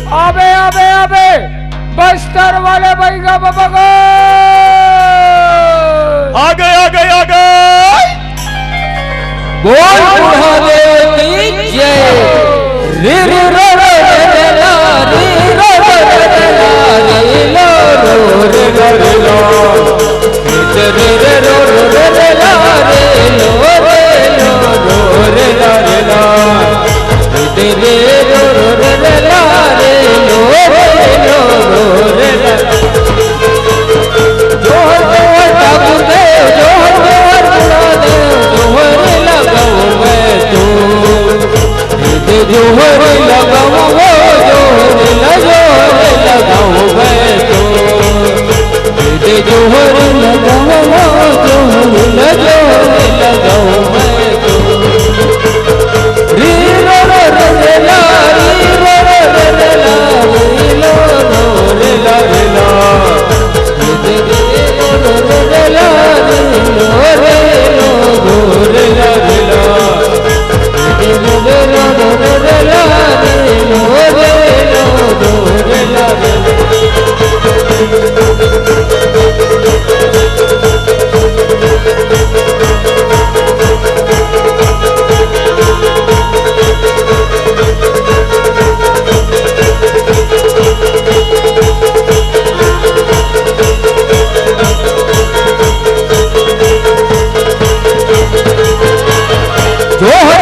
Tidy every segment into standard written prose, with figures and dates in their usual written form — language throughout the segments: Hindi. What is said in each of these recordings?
अबे अबे अबे बस्तर वाले बैगा बाबा आ गए आ गए आ गए। बोल बुढ़ादेव की जय। रे रे रो रो रे ला रे रो रो रे ला रे लो रो रे ला रे लो रे रे रो रो रे ला रे लो रे ला रे ला रे रे रो रो रे ला रे लो रे ला। जोहर जोहर ठाकुर देव जोहर जोहर बुढ़ादेव जोहर लगाऊं मैं तो जोहर लगाऊं वो जोहर लगाऊं मैं तो जोहर लगाऊं वो जोहर लगाऊं मैं तो। री रो रो रे ला री रो रो रे ला री लो रो रे ला रे ला रे रो रो रे ला रे लो रे लो रे ला रे ला रे रो रो रे ला रे लो रे ला रे ला। जोहर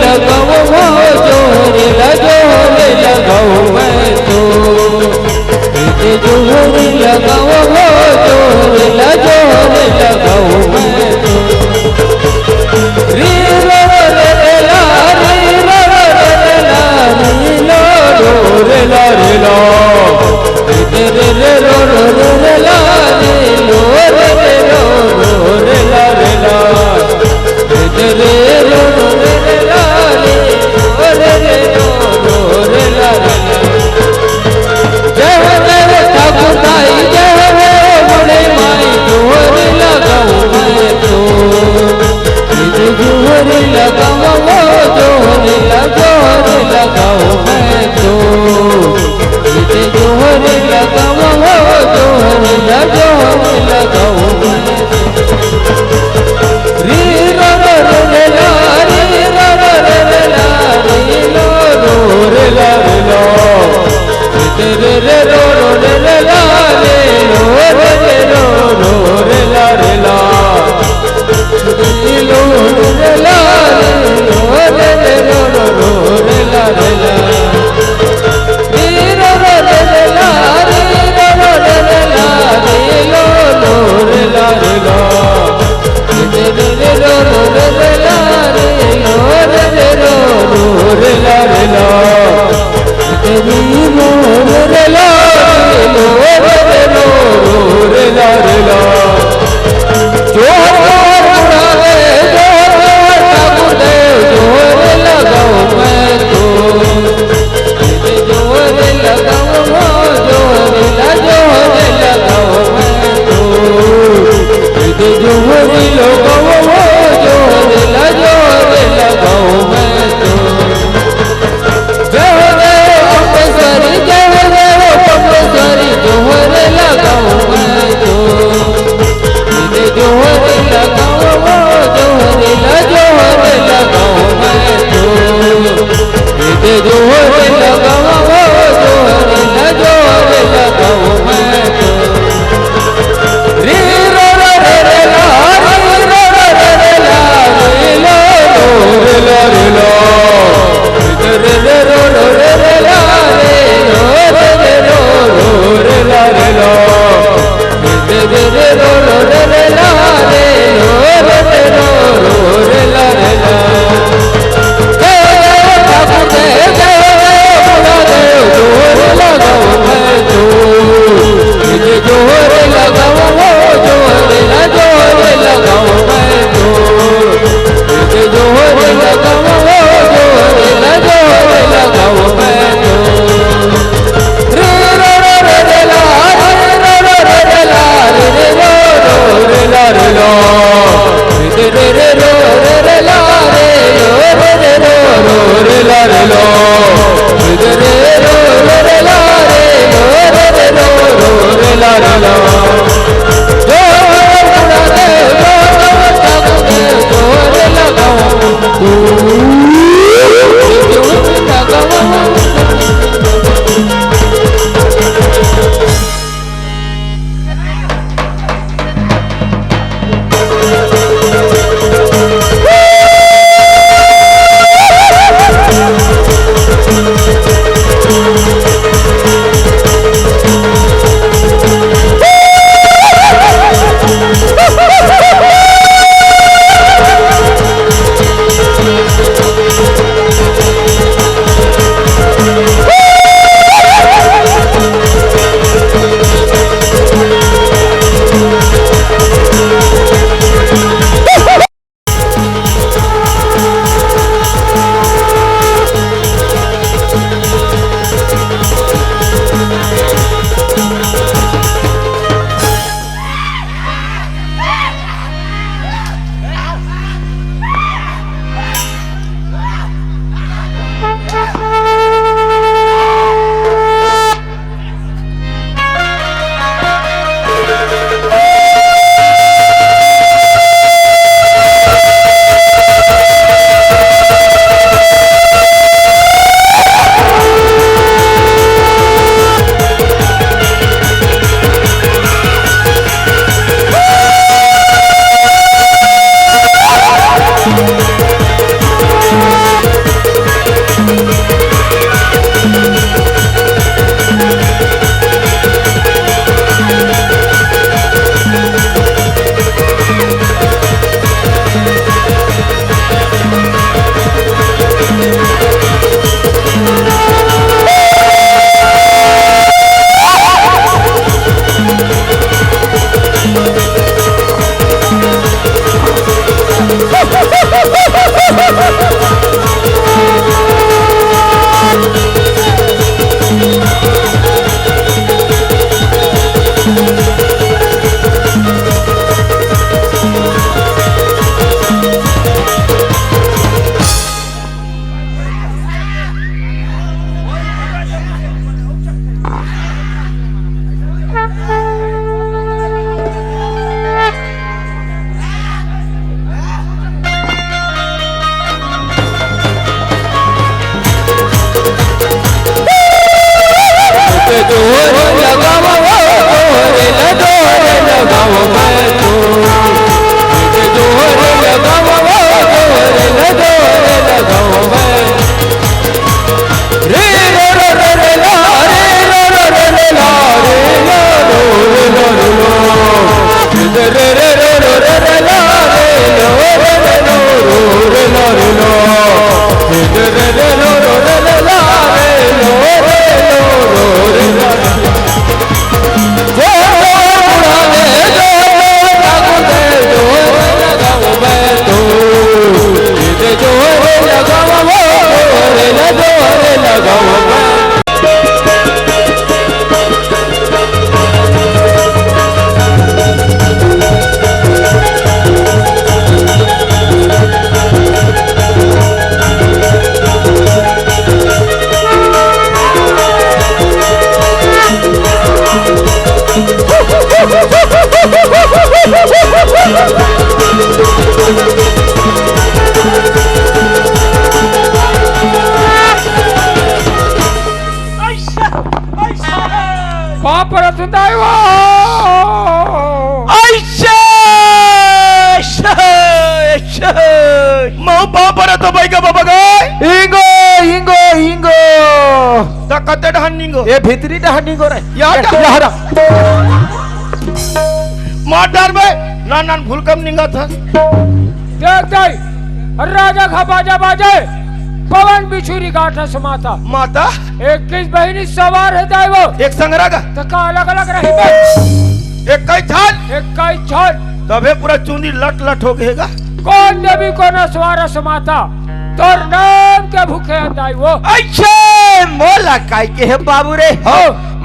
लगाऊं वो जोहर लगाऊं मैं तो जोहर लगाऊं वो जोहर लगाऊं मैं तो। री रो रे ला री रो रे ला री लो रे ला रे ला रे रे रो रे ला रे लो रे ला रे ला रे रो रे ला रे रो रे ला रे ला। जय हो ठाकुर दाई जय हो परत दायवा मऊ बापर तो बैगा बाबा गाय हिंगो हिंगो हिंगो ता कते डहन निंगो ये भीतरी डहा निंगो रे यार मार बे नान भूलकम निंगा था देख दाई राजा खा बाजा बाजे पवन बिछुरी गाठा समाता माता 21 बहिनी सवार है दाई वो एक संगरागा तो का अलग अलग रही बे एक कई छाल एक कई छोड़ तबे पूरा चुंदी लट लट हो गएगा कौन देवी को न सवार समाता तोर नाम के भूखे हैं दाई वो अच्छे मोला काय के है बाबू रे हो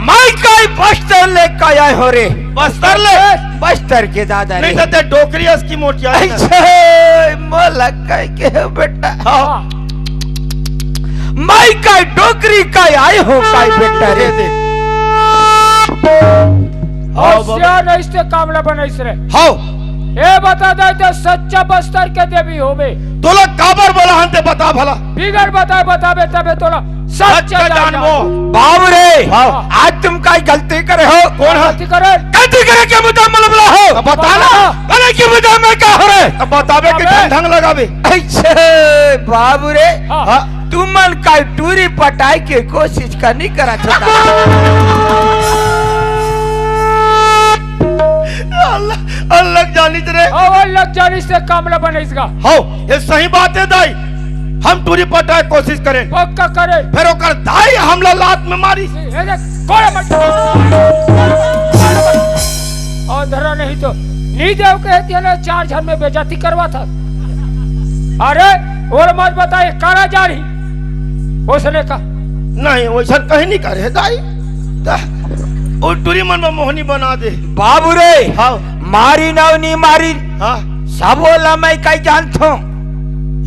माई काय बस्तर ले काय आए हो रे बस्तर ले बस्तर के दादा रे नहीं तो डोकरी की मोटिया अच्छे मोला काय के है बेटा हाँ माई काय डोकरी काय आए हो काय बेटा रे दे होशियार नहीं से कामला बनाइस रे हाँ ये बता दे तो सच्चा बस्तर के देवी होवे तोला काबर बोला हंते बता भला बिगर बताए बताबे तबे तोला सच्चा जानबो बाबू रे हाँ। आज तुम काय गलती करे हो कौन है गलती करे गलती करे क्या मुद्दा मलबला हो बता ना अरे की मुद्दा में क्या हो रे अब बताबे कि ढंग लगाबे अच्छे बाबू रे हाँ। तुम मन काय टूरी पटाई के कोशिश करनी करा छोटा अल्लाह जानी तेरे और लग जानी से कामला बनाइसगा हो ये सही बात है दाई हम टूरी पटाए कोशिश करें पक्का करे फिर ओकर दाई हमला लात में मारी ये देख कोड़ा मत और धरा नहीं तो नी देव कहती है ना 4 जन में बेइज्जती करवा था अरे और मत बताइए कारा जारी उसने कहा नहीं वैसा कहीं नहीं करे दाई और टूरी मन में मोहनी बना दे बाबू रे हाँ मारी नवनी मारी हाँ सब बोला मैं काय जानता हूँ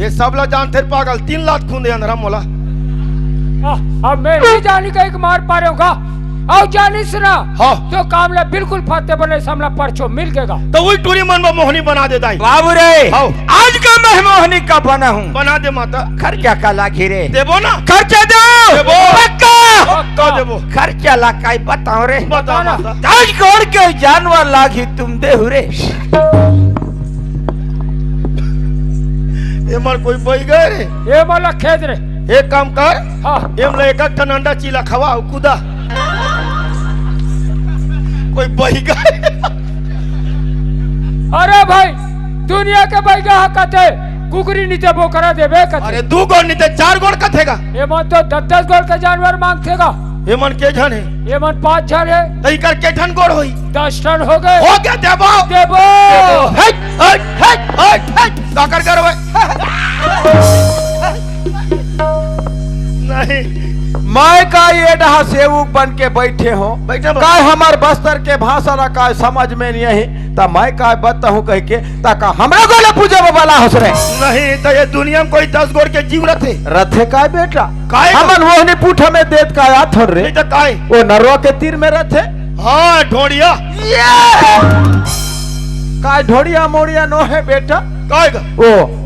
ये सब लोग जानते पागल 3 लाख खून दे अंदर मोला अब मैं नहीं जानी का एक मार पा रहा हूँ और जानी सुना हाँ तो कामला बिल्कुल फते बने सामला परचो मिल गएगा तो वही टूरी मन में मोहनी बना दे दाई बाबू रे हाँ। आज का मैं मोहनी का बना हूँ बना दे माता खर्चा का लागी रे देबो ना खर्चा दो देबो। पक्का तो देबो खर्चा ला काय बताओ रे बता ना। माता आज कोड़ के जानवर लागी तुम दे रे ये मर कोई बई गए रे ये बोला खेद रे एक काम कर हाँ एम ले एक टन अंडा चीला खवा कूदा कोई बही गए अरे भाई दुनिया के बैगा कहते कुकरी नीचे बोकरा देवे कहते अरे 2 गोड़ नहीं 4 गोड़ कथेगा ये मन तो 10-10 गोड़ का जानवर मांगतेगा ये मन के जन है ये मन 5 जन है तई कर के ठन गोड़ होई 10 टन हो गए हो गया देबो देवो हट हट हट हट हट ताकर कर नहीं मैं का ये डहा सेवक बन के बैठे हो बैठे बा। काय हमार बस्तर के भाषा ना काय समझ में नहीं है ता मैं काय बताऊं कह के ताका हमरा गोले पूजे वाला हंस रे नहीं तो ये दुनिया में कोई 10 गोड़ के जीव रथे रथे काय बेटा काय का? हमन वोहनी पूठा में देत काय आथर रे नहीं तो काय वो नरवा के तीर में रथे हाँ ढोड़िया काय ढोड़िया मोड़िया नो है बेटा काय का ओ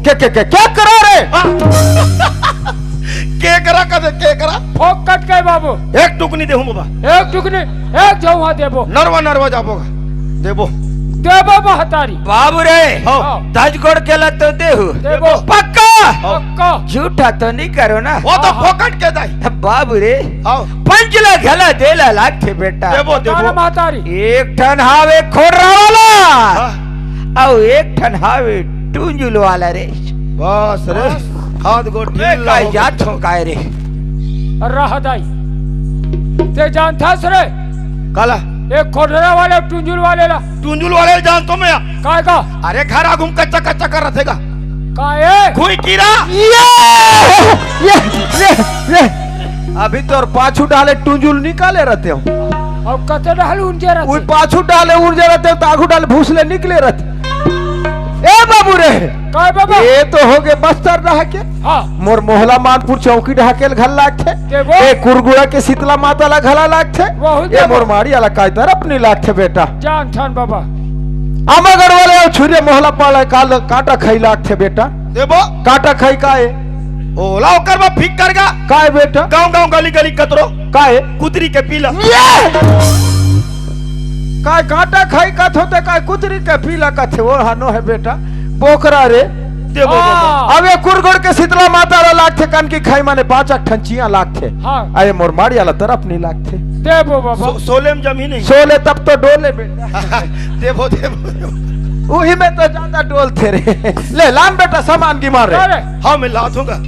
क्या करा रे के करा के करा फोक कट गए बाबू एक टुकनी दे बाबा एक टुकनी एक जौहा देवो नरवा जाबोगा देबो देवो महतारी बाबू रे हाँ। 10 गोड़ के ला तो देहु देवो पक्का पक्का झूठा तो नहीं करो ना वो तो फोकट के दाई बाबू रे आओ 5 लाख घला देला लाख थे बेटा देबो तारा देबो महतारी एक ठन हावे खोरा वाला हाँ। और एक ठन हावे टूंजुल वाला रे बस रे हाथ गोड़ ढील काय जात हो काय रे रह दाई ते जानता सरे काला एक खोडरा वाले टुंजुल वाले ला टुंजुल वाले जान तो मैं काय का अरे घर आगुम कच्चा कच्चा कर रथेगा काय कोई कीड़ा ये अभी तो और पाछू डाले टूंजुल निकाले रहते हो अब कते डाल उनके रहते वो पाछू डाले उर्जे रहते हो तागू डाले भूसले निकले रहते ए बाबू रे काय बाबा ये तो हो गए बस्तर रह के हाँ मोर मोहला मानपुर चौकी ढाकेल घर लागथे देवो। ए कुरगुड़ा के शीतला माता ला घला लागथे वहु ए देवो। मोर मारी वाला काय तरफ अपनी लागथे बेटा जान थान बाबा आमागढ़ वाले और छुरे मोहला पाला काल काटा खाई लागथे बेटा देबो काटा खाई काए ओला ओकर में फिक करगा काए बेटा गांव गांव गली गली कतरो काए कुतरी के पीला काय कांटा खाई कथ होते काय कुतरी के पीला कथे वो हानो है बेटा बोकरा रे देवो बाबा अबे कुरगुड़ के शीतला माता ला लाग थे कन की खाई माने 5 ठंचियां लाग थे हाँ अरे मोर माड़िया ला तरफ नहीं लाग थे देवो बाबा सोले में जमीन नहीं सोले तब तो डोले बेटा देवो देवो वही में तो ज्यादा डोल थे रे ले लान बेटा सामान की मार अरे रे हाँ मैं ला दूंगा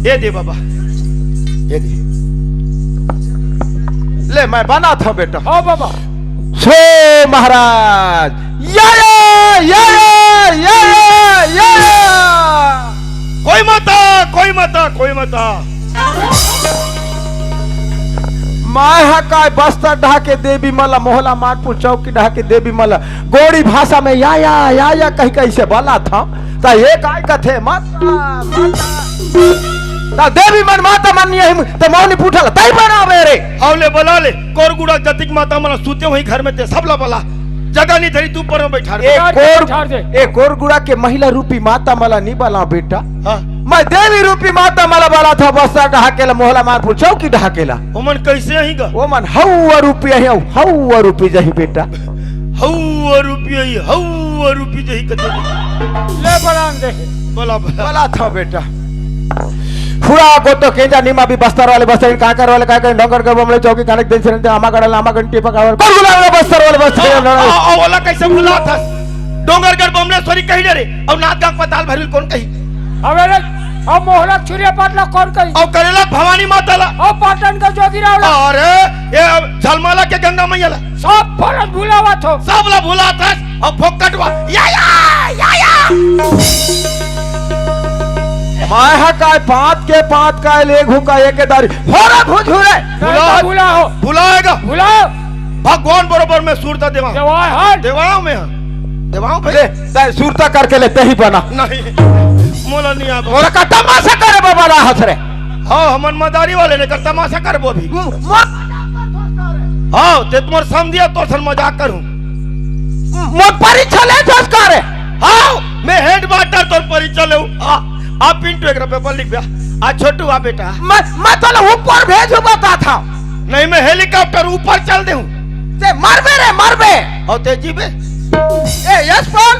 ये दे बाबा ये दे ले मैं बना था बेटा हाँ बाबा छो महाराज या कोई मता माया काय बस्तर ढाके देवी मला मोहला मानपुर चौकी ढाके देवी मला गोड़ी भाषा में या कहीं कैसे बोला था ता ये काय कथे माता ता देवी मन माता मन यही तो मौनी पूछला तई बनावे रे हावले बोला ले कोरगुड़ा जतिक माता मला सूते वही घर में ते सबला बोला जगह नहीं धरी तू पर में बैठा रे एक कोरगुड़ा के महिला रूपी माता मला नहीं बला बेटा हाँ मैं देवी रूपी माता मला बला था बस्तर ढाकेला मोहला मानपुर चौकी ढाकेला ओमन कैसे ही गा ओ मन हौवा रूपी जही बेटा हौवा रुपये जही कते ले बलान दे बोला बला था बेटा फुरा को तो केंजा निमा भी बस्तर वाले काकर वाले काकर डोंगर के बमले चौकी कानक दिन से आमा गड़ल आमा घंटी पकावर कोरगुड़ा वाले बस्तर वाले बस्तर ओला कैसे भुला था डोंगरगढ़ बमलेश्वरी कही रे और नाथगांव पताल भरिल कौन कही अबे रे अब मोहला छुरिया पाटला कौन कही और करेला भवानी माता ला और पाटन का जोगी रावला अरे ये झलमाला के गंगा मैया ला सब फरज भुलावा थो सब ला भुला था और फोकटवा या माया काय पात काय ले घुका एक दारी होरा घुझुरे भुलाओ भुलाएगा भुलाओ भगवान बरोबर में सूरता देवा देवाय हट देवाओं में देवाओं ले ताई सुरता करके ले ही बना नहीं मोला नहीं आ मोरा का तमाशा करे बाबा राहत रे हाँ हमन मदारी वाले ने कर तमाशा कर वो भी हाँ ते तुम्हार समझिया तो सन मजाक करूं मोर परीक्षा ले जस करे हाँ मैं हेड मास्टर तोर परीक्षा ले आप पिंटू एक पेपर लिख दिया आज छोटू आ बेटा मैं तो ऊपर भेजू बता था नहीं मैं हेलीकॉप्टर ऊपर चल दूं ते मरबे और तेजी पे ए यशपाल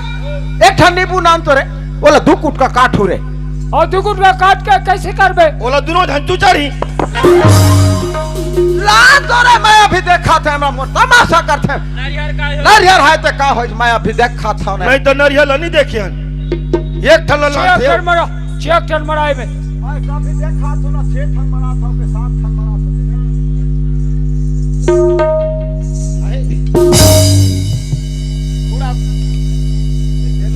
एक ठंडीबू नाम तो रे बोला दू कुट का काठू रे और दुगुट में काट के कैसे करबे बोला दोनों धंचू चढ़ी ला तो रे मैं अभी देखा था हमरा तमाशा करते नारियल है तो का होई मैं अभी देखा था नहीं तो नरियल नहीं देखिए एक ठन ला चेक टन मराए में मैं कभी देखा तो ना 6 ठन मरा था के 7 ठन मरा था